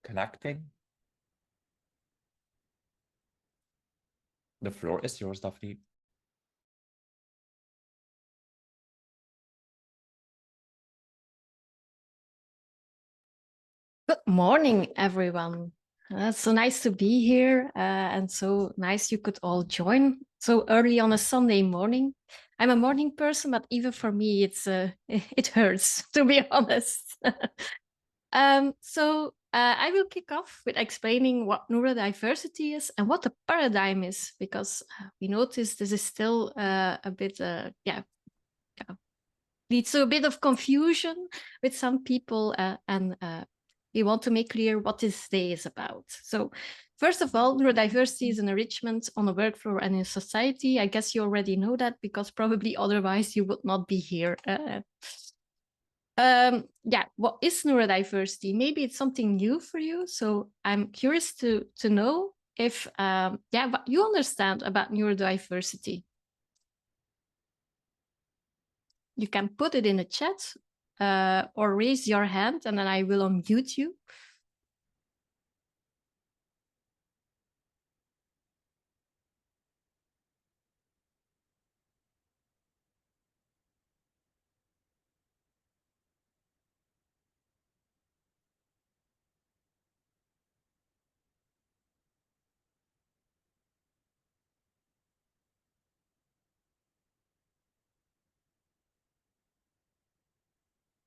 connecting. The floor is yours, Daphné. Good morning, everyone. It's so nice to be here and so nice you could all join so early on a Sunday morning. I'm a morning person, but even for me, it hurts, to be honest. I will kick off with explaining what neurodiversity is and what the paradigm is, because we notice this is still a bit, leads to a bit of confusion with some people and we want to make clear what this day is about. So first of all, neurodiversity is an enrichment on the work floor and in society. I guess you already know that because probably otherwise you would not be here. What is neurodiversity? Maybe it's something new for you. So I'm curious to know if, what you understand about neurodiversity. You can put it in the chat or raise your hand and then I will unmute you.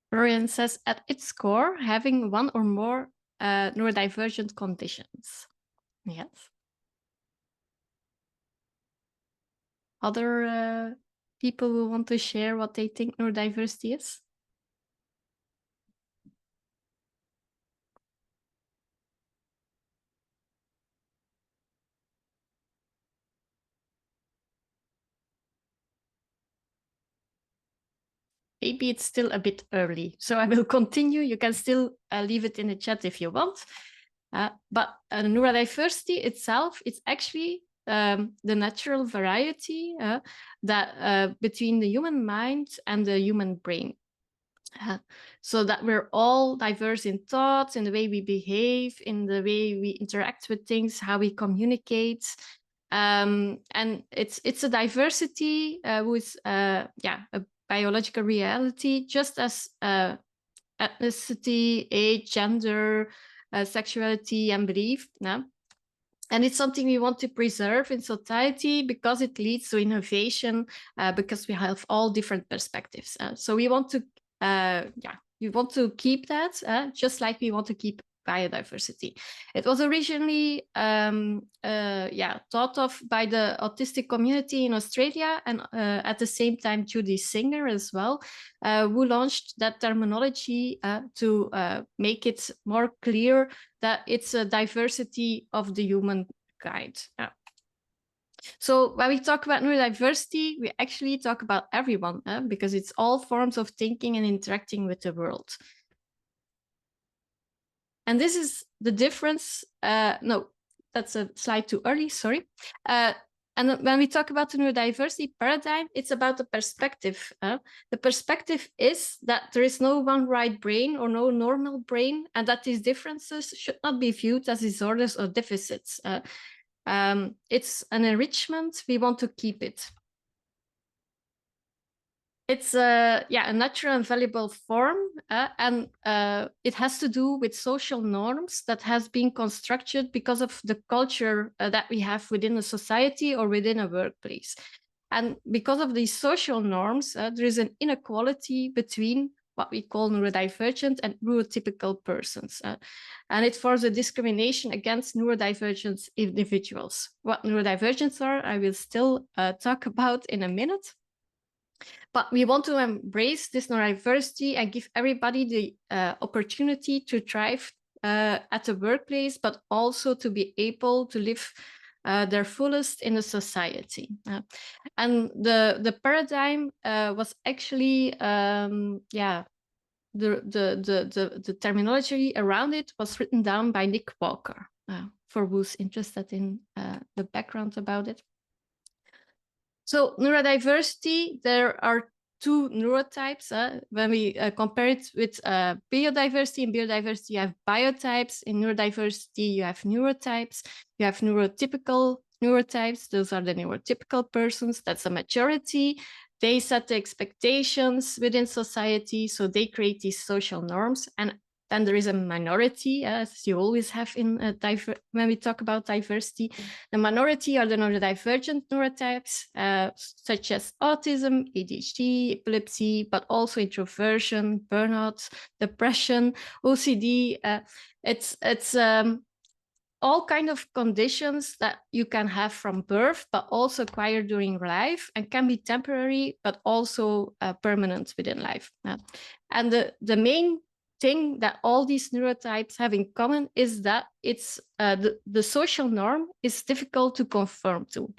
Florian says, at its core, having one or more neurodivergent conditions. Yes. Other people who want to share what they think neurodiversity is? Maybe it's still a bit early, so I will continue. You can still leave it in the chat if you want. But neurodiversity itself, it's actually the natural variety that between the human mind and the human brain. So that we're all diverse in thoughts, in the way we behave, in the way we interact with things, how we communicate. And it's a diversity with a biological reality, just as ethnicity, age, gender, sexuality, and belief. Yeah? And it's something we want to preserve in society because it leads to innovation, because we have all different perspectives. So we want to, we want to keep that, just like we want to keep biodiversity. It was originally thought of by the autistic community in Australia, and at the same time Judy Singer as well, who launched that terminology to make it more clear that it's a diversity of the humankind. So when we talk about neurodiversity, we actually talk about everyone, because it's all forms of thinking and interacting with the world. And this is the difference. No, that's a slide too early, sorry. And when we talk about the neurodiversity paradigm, it's about the perspective. The perspective is that there is no one right brain or no normal brain, and that these differences should not be viewed as disorders or deficits. It's an enrichment. We want to keep it. It's a natural and valuable form, and it has to do with social norms that has been constructed because of the culture that we have within a society or within a workplace. And because of these social norms, there is an inequality between what we call neurodivergent and neurotypical persons. And it forms a discrimination against neurodivergent individuals. What neurodivergents are, I will still talk about in a minute. But we want to embrace this neurodiversity and give everybody the opportunity to thrive at the workplace, but also to be able to live their fullest in the society. And the paradigm was actually, the terminology around it was written down by Nick Walker, for who's interested in the background about it. So neurodiversity, there are two neurotypes. When we compare it with biodiversity, in biodiversity you have biotypes, in neurodiversity you have neurotypes, you have neurotypical neurotypes. Those are the neurotypical persons. That's a majority. They set the expectations within society, so they create these social norms. And then there is a minority, as you always have in when we talk about diversity. The minority are the neurodivergent neurotypes, such as autism, ADHD, epilepsy, but also introversion, burnout, depression, OCD. It's all kind of conditions that you can have from birth, but also acquire during life, and can be temporary, but also permanent within life. And the main thing that all these neurotypes have in common is that it's the social norm is difficult to conform to.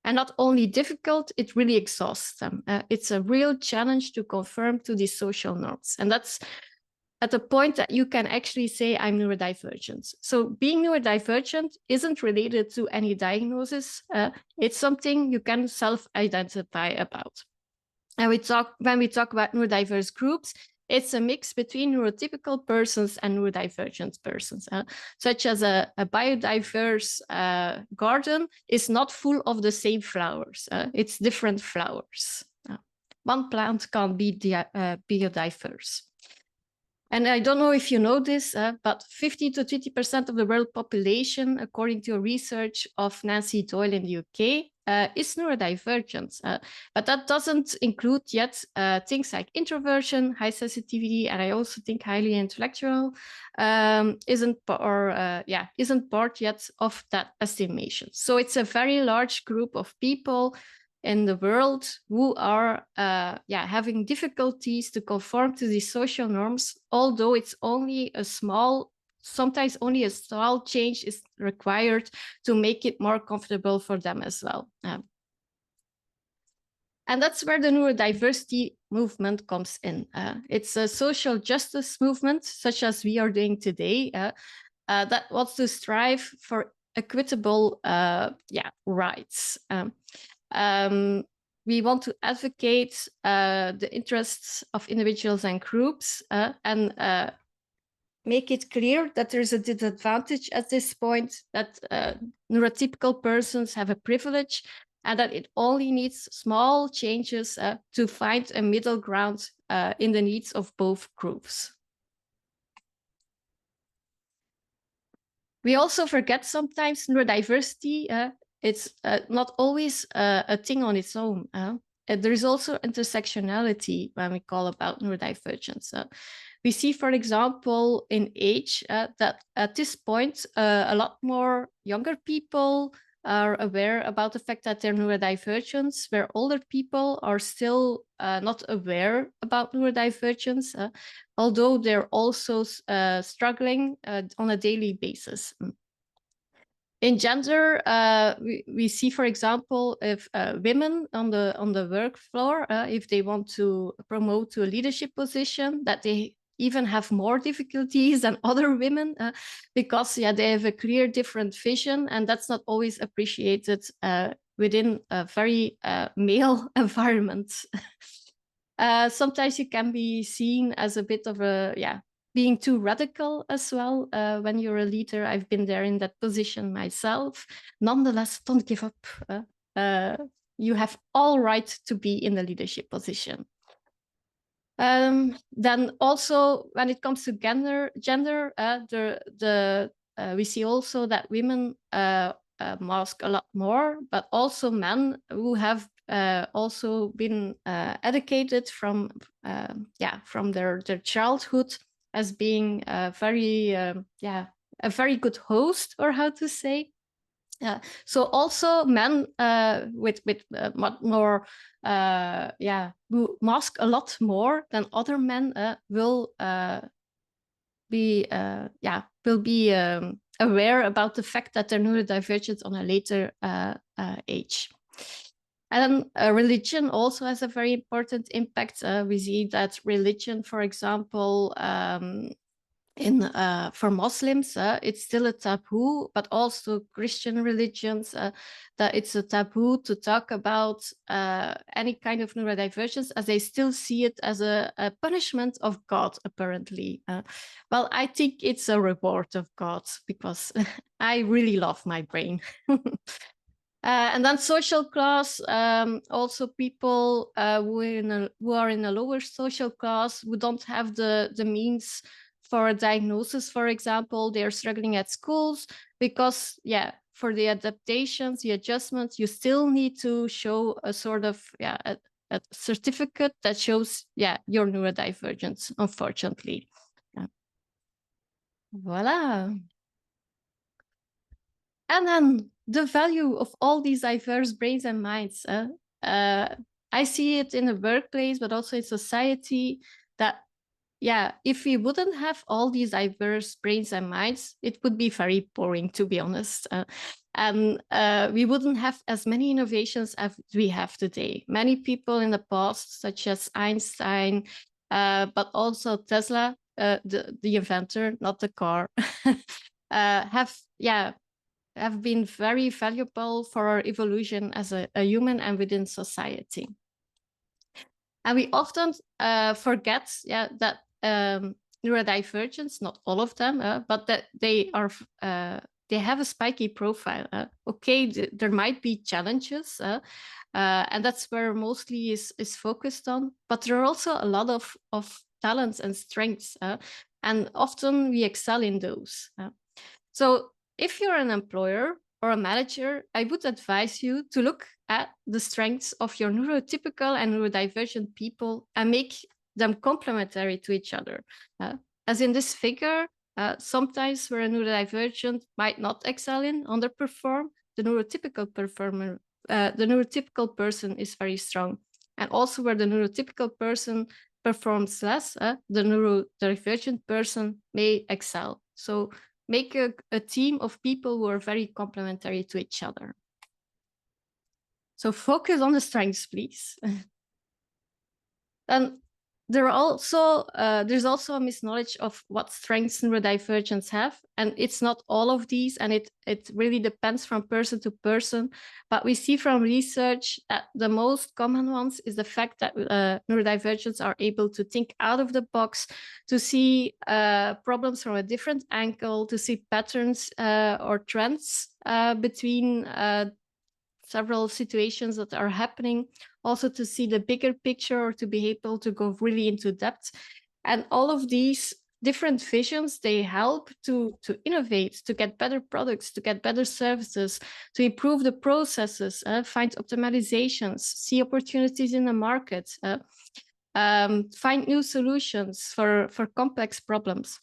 And not only difficult, it really exhausts them. It's a real challenge to conform to these social norms. And that's at the point that you can actually say, I'm neurodivergent. So being neurodivergent isn't related to any diagnosis. It's something you can self-identify about. And when we talk about neurodiverse groups, it's a mix between neurotypical persons and neurodivergent persons, such as a biodiverse garden is not full of the same flowers. It's different flowers. One plant can't be biodiverse. And I don't know if you know this, but 50 to 20% of the world population, according to research of Nancy Doyle in the UK, is neurodivergent. But that doesn't include yet things like introversion, high sensitivity, and I also think highly intellectual isn't part yet of that estimation. So it's a very large group of people in the world who are having difficulties to conform to these social norms, although it's only a small, sometimes only a small change is required to make it more comfortable for them as well. And that's where the neurodiversity movement comes in. It's a social justice movement, such as we are doing today, that wants to strive for equitable rights. We want to advocate the interests of individuals and groups and make it clear that there's a disadvantage at this point, that neurotypical persons have a privilege, and that it only needs small changes to find a middle ground in the needs of both groups. We also forget sometimes neurodiversity. It's not always a thing on its own. There is also intersectionality when we call about neurodivergence. We see, for example, in age that at this point, a lot more younger people are aware about the fact that they're neurodivergent, where older people are still not aware about neurodivergence, although they're also struggling on a daily basis. In gender, we see, for example, if women on the work floor, if they want to promote to a leadership position, that they even have more difficulties than other women because they have a clear different vision, and that's not always appreciated within a very male environment. Sometimes you can be seen as a bit of a being too radical as well when you're a leader. I've been there in that position myself. Nonetheless, don't give up. You have all right to be in the leadership position. Then also, when it comes to gender, we see also that women mask a lot more, but also men who have also been educated from their childhood as being a very good host, or how to say. So also men with more who mask a lot more than other men will be aware about the fact that they're neurodivergent on a later age. And religion also has a very important impact. We see that religion, for example, for Muslims, it's still a taboo, but also Christian religions, that it's a taboo to talk about any kind of neurodivergence, as they still see it as a punishment of God, apparently. Well, I think it's a reward of God, because I really love my brain. And then social class, also people who are in a lower social class, who don't have the means for a diagnosis, for example. They're struggling at schools because, yeah, for the adaptations, the adjustments, you still need to show a sort of, yeah, a certificate that shows, yeah, your neurodivergence, unfortunately. Yeah. Voila. And then the value of all these diverse brains and minds. I see it in the workplace, but also in society, that, yeah, if we wouldn't have all these diverse brains and minds, it would be very boring, to be honest. And we wouldn't have as many innovations as we have today. Many people in the past, such as Einstein, but also Tesla, the inventor, not the car, have been very valuable for our evolution as a human and within society. And we often forget, that neurodivergence, not all of them, but that they have a spiky profile. Okay, there might be challenges, and that's where mostly is focused on, but there are also a lot of talents and strengths, and often we excel in those. So if you're an employer or a manager, I would advise you to look at the strengths of your neurotypical and neurodivergent people and make them complementary to each other. As in this figure, sometimes where a neurodivergent might not excel in, underperform, the neurotypical person is very strong. And also where the neurotypical person performs less, the neurodivergent person may excel. So make a team of people who are very complementary to each other. So focus on the strengths, please. And there's also a misknowledge of what strengths neurodivergents have. And it's not all of these, and it really depends from person to person. But we see from research that the most common ones is the fact that neurodivergents are able to think out of the box, to see problems from a different angle, to see patterns or trends between several situations that are happening, also to see the bigger picture, or to be able to go really into depth. And all of these different visions, they help to innovate, to get better products, to get better services, to improve the processes, find optimizations, see opportunities in the market, find new solutions for complex problems.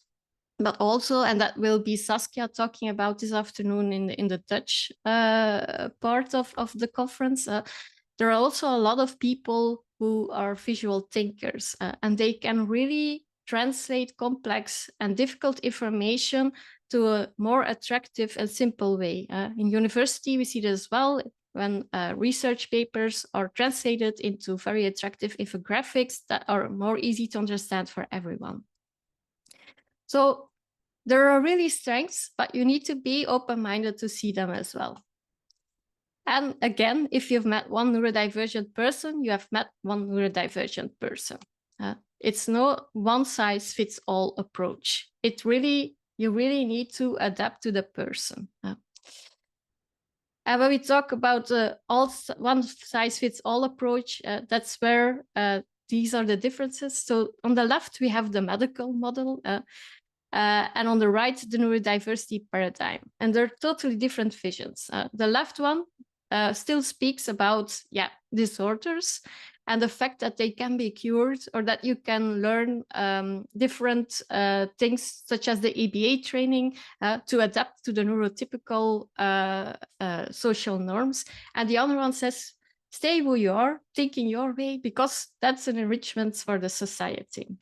But also, and that will be Saskia talking about this afternoon in the Dutch part of the conference, there are also a lot of people who are visual thinkers, and they can really translate complex and difficult information to a more attractive and simple way. In university, we see this as well, when research papers are translated into very attractive infographics that are more easy to understand for everyone. So there are really strengths, but you need to be open-minded to see them as well. And again, if you've met one neurodivergent person, you have met one neurodivergent person. It's no one-size-fits-all approach. You really need to adapt to the person. And when we talk about the one-size-fits-all approach, that's where these are the differences. So on the left, we have the medical model. And on the right, the neurodiversity paradigm. And they're totally different visions. The left one still speaks about disorders and the fact that they can be cured, or that you can learn different things, such as the ABA training, to adapt to the neurotypical social norms. And the other one says, stay who you are, think in your way, because that's an enrichment for the society.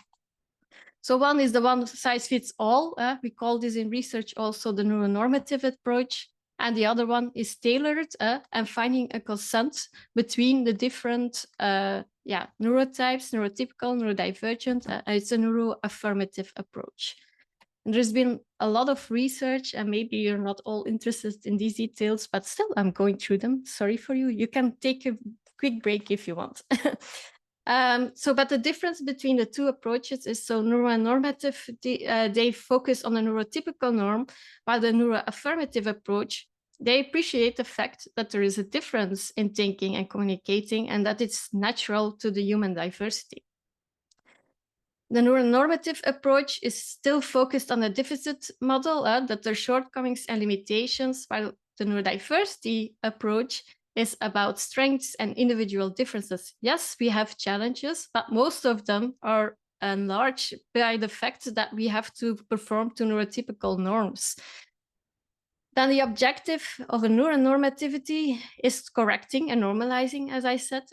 So one is the one size fits all. We call this in research also the neuronormative approach. And the other one is tailored and finding a consent between the different neurotypes, neurotypical, neurodivergent. It's a neuroaffirmative approach. And there's been a lot of research, and maybe you're not all interested in these details, but still I'm going through them. Sorry for you. You can take a quick break if you want. But the difference between the two approaches is, so neuronormative, they focus on a neurotypical norm, while the neuroaffirmative approach, they appreciate the fact that there is a difference in thinking and communicating, and that it's natural to the human diversity. The neuronormative approach is still focused on a deficit model, that there are shortcomings and limitations, while the neurodiversity approach is about strengths and individual differences. Yes, we have challenges, but most of them are enlarged by the fact that we have to perform to neurotypical norms. Then the objective of a neuronormativity is correcting and normalizing, as I said,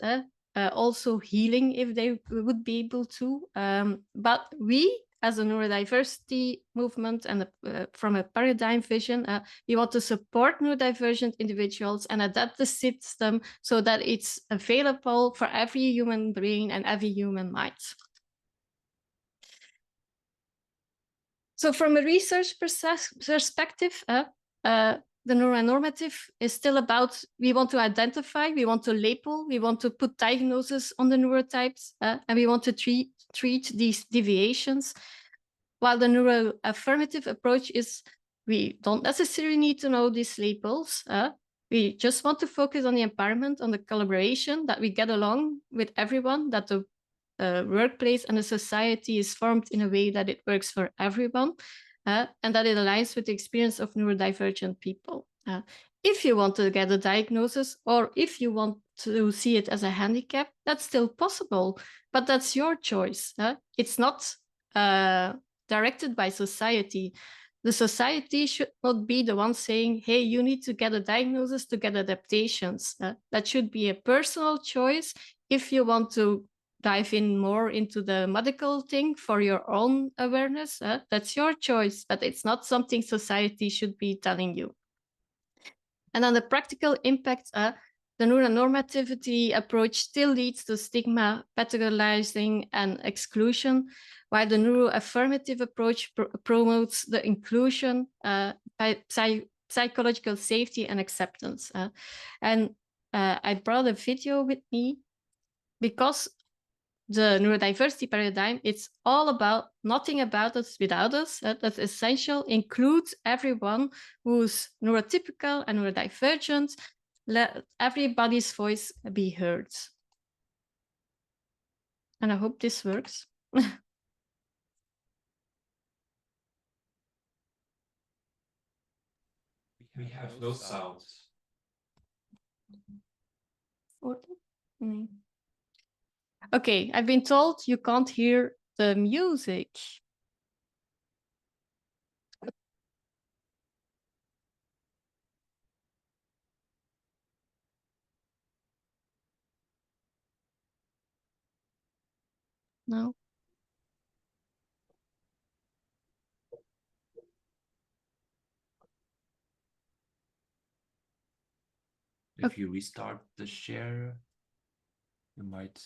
also healing if they would be able to. But we, as a neurodiversity movement and from a paradigm vision, we want to support neurodivergent individuals and adapt the system so that it's available for every human brain and every human mind. So from a research perspective, the neuronormative is still about, we want to identify, we want to label, we want to put diagnosis on the neurotypes, and we want to treat these deviations. While the neuroaffirmative approach is, we don't necessarily need to know these labels. We just want to focus on the empowerment, on the collaboration, that we get along with everyone, that the workplace and the society is formed in a way that it works for everyone. And that it aligns with the experience of neurodivergent people. If you want to get a diagnosis, or if you want to see it as a handicap, that's still possible, but that's your choice. It's not directed by society. The society should not be the one saying, hey, you need to get a diagnosis to get adaptations. That should be a personal choice. If you want to dive in more into the medical thing for your own awareness, that's your choice, but it's not something society should be telling you. And on the practical impact, the neuronormativity approach still leads to stigma, pathologizing, and exclusion, while the neuroaffirmative approach promotes the inclusion, psychological safety, and acceptance. I brought a video with me because the neurodiversity paradigm, it's all about nothing about us without us. That's essential, includes everyone who's neurotypical and neurodivergent. Let everybody's voice be heard. And I hope this works. We have no sounds. Okay, I've been told you can't hear the music. No. If you restart the share, you might.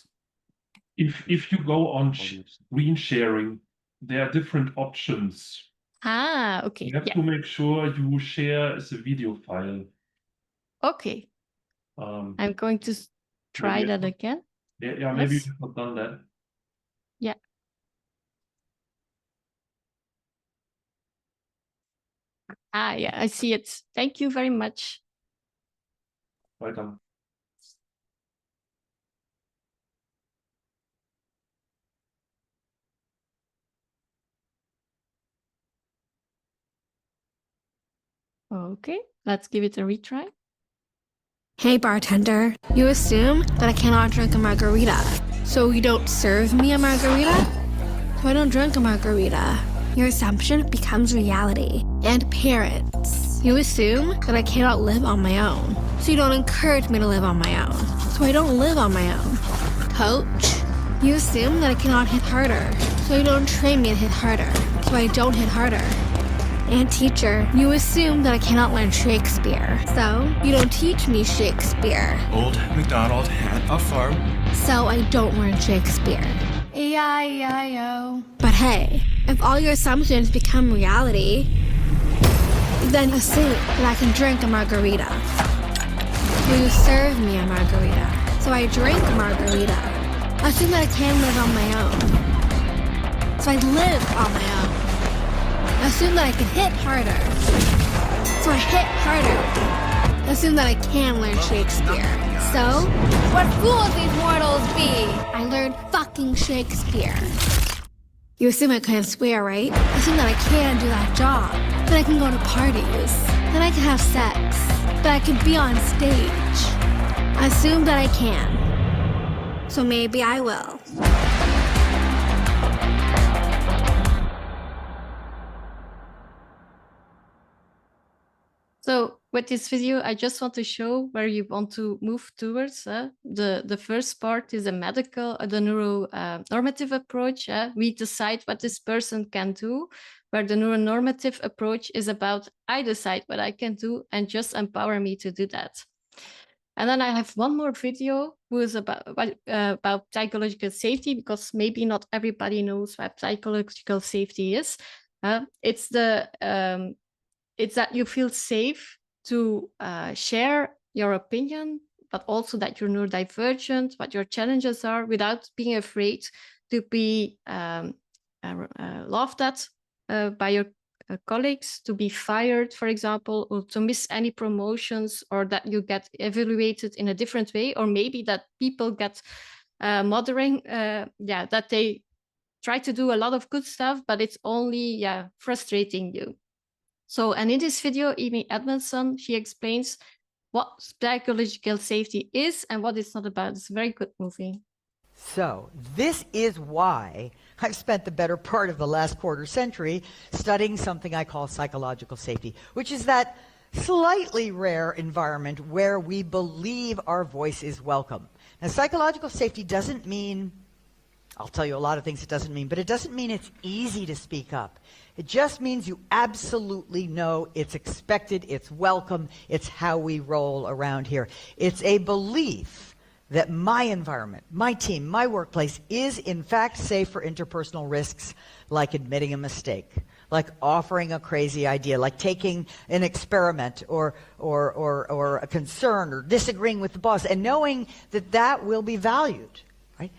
If you go on screen sharing, there are different options. Okay. You have to make sure you share as a video file. Okay. I'm going to try that again. Yeah, maybe you have not done that. Yeah. Yeah, I see it. Thank you very much. Welcome. Okay, let's give it a retry. Hey bartender, you assume that I cannot drink a margarita, so you don't serve me a margarita? So I don't drink a margarita. Your assumption becomes reality. And parents, you assume that I cannot live on my own, so you don't encourage me to live on my own. So I don't live on my own. Coach, you assume that I cannot hit harder, so you don't train me to hit harder, so I don't hit harder. And teacher, you assume that I cannot learn Shakespeare, so you don't teach me Shakespeare. Old MacDonald had a farm, So I don't learn Shakespeare. E-I-E-I-O. But hey, If all your assumptions become reality, then assume that I can drink a margarita. Will you serve me a margarita? So I drink a margarita. Assume that I can live on my own. So I live on my own. Assume that I can hit harder. So I hit harder. Assume that I can learn Shakespeare. So, what fools these mortals be? I learned fucking Shakespeare. You assume I can swear, right? Assume that I can do that job. That I can go to parties. That I can have sex. That I can be on stage. Assume that I can. So maybe I will. So with this video, I just want to show where you want to move towards. The first part is a medical, the neuronormative approach. We decide what this person can do, where the neuronormative approach is about, I decide what I can do and just empower me to do that. And then I have one more video who is about psychological safety, because maybe not everybody knows what psychological safety is. It's that you feel safe to share your opinion, but also that you're neurodivergent, what your challenges are, without being afraid to be laughed at by your colleagues, to be fired, for example, or to miss any promotions, or that you get evaluated in a different way, or maybe that people get mothering, that they try to do a lot of good stuff, but it's only frustrating you. So, and in this video, Amy Edmondson, she explains what psychological safety is and what it's not about. It's a very good movie. So, this is why I've spent the better part of the last quarter century studying something I call psychological safety, which is that slightly rare environment where we believe our voice is welcome. Now, psychological safety doesn't mean, I'll tell you a lot of things it doesn't mean, but it doesn't mean it's easy to speak up. It just means you absolutely know it's expected, it's welcome, it's how we roll around here. It's a belief that my environment, my team, my workplace is in fact safe for interpersonal risks, like admitting a mistake, like offering a crazy idea, like taking an experiment or a concern, or disagreeing with the boss, and knowing that that will be valued, right?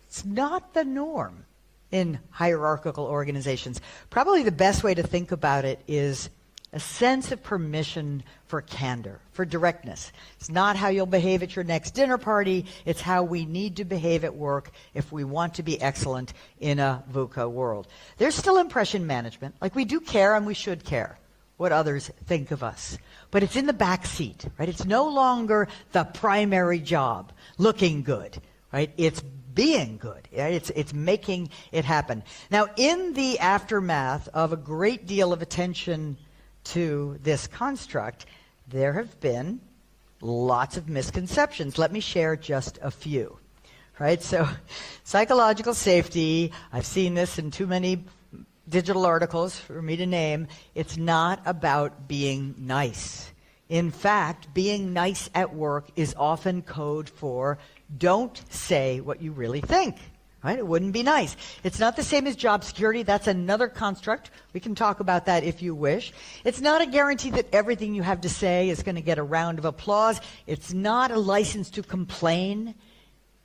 It's not the norm in hierarchical organizations. Probably the best way to think about it is a sense of permission for candor, for directness. It's not how you'll behave at your next dinner party, it's how we need to behave at work if we want to be excellent in a VUCA world. There's still impression management, like we do care and we should care what others think of us. But it's in the back seat, right? It's no longer the primary job, looking good, right? It's being good. It's making it happen. Now, in the aftermath of a great deal of attention to this construct, there have been lots of misconceptions. Let me share just a few. Right? So, psychological safety, I've seen this in too many digital articles for me to name. It's not about being nice. In fact, being nice at work is often code for don't say what you really think, right? It wouldn't be nice. It's not the same as job security. That's another construct. We can talk about that if you wish. It's not a guarantee that everything you have to say is going to get a round of applause. It's not a license to complain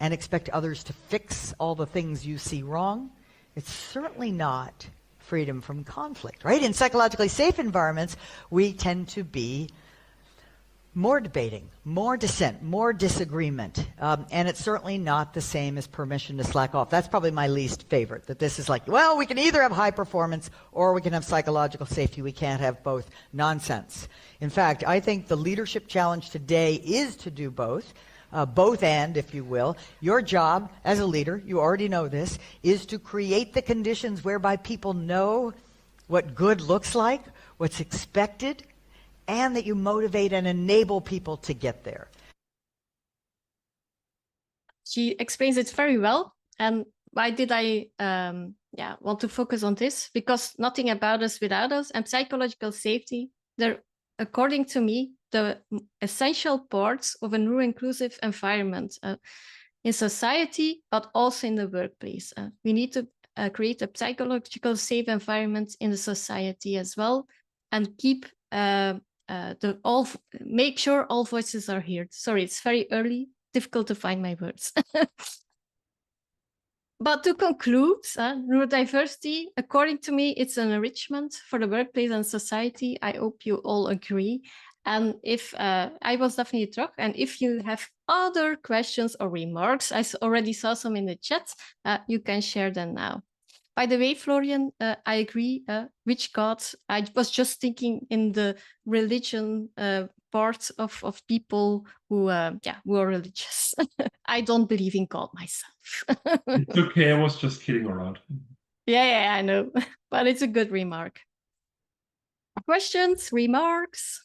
and expect others to fix all the things you see wrong. It's certainly not freedom from conflict, right? In psychologically safe environments, we tend to be more debating, more dissent, more disagreement, and it's certainly not the same as permission to slack off. That's probably my least favorite, that this is like, well, we can either have high performance or we can have psychological safety. We can't have both. Nonsense. In fact, I think the leadership challenge today is to do both and, if you will. Your job as a leader, you already know this, is to create the conditions whereby people know what good looks like, what's expected, and that you motivate and enable people to get there. She explains it very well. And why did I want to focus on this? Because nothing about us without us, and psychological safety, they're, according to me, the essential parts of a neuro-inclusive environment in society, but also in the workplace. We need to create a psychological safe environment in the society as well, and keep make sure all voices are heard. Sorry, it's very early, difficult to find my words. But to conclude, neurodiversity, according to me, it's an enrichment for the workplace and society. I hope you all agree. And if I was Daphné De Troch, and if you have other questions or remarks, I already saw some in the chat, you can share them now. By the way, Florian, I agree. Which God? I was just thinking in the religion part of people who are religious. I don't believe in God myself. It's okay. I was just kidding around. Yeah, I know, but it's a good remark. Questions, remarks?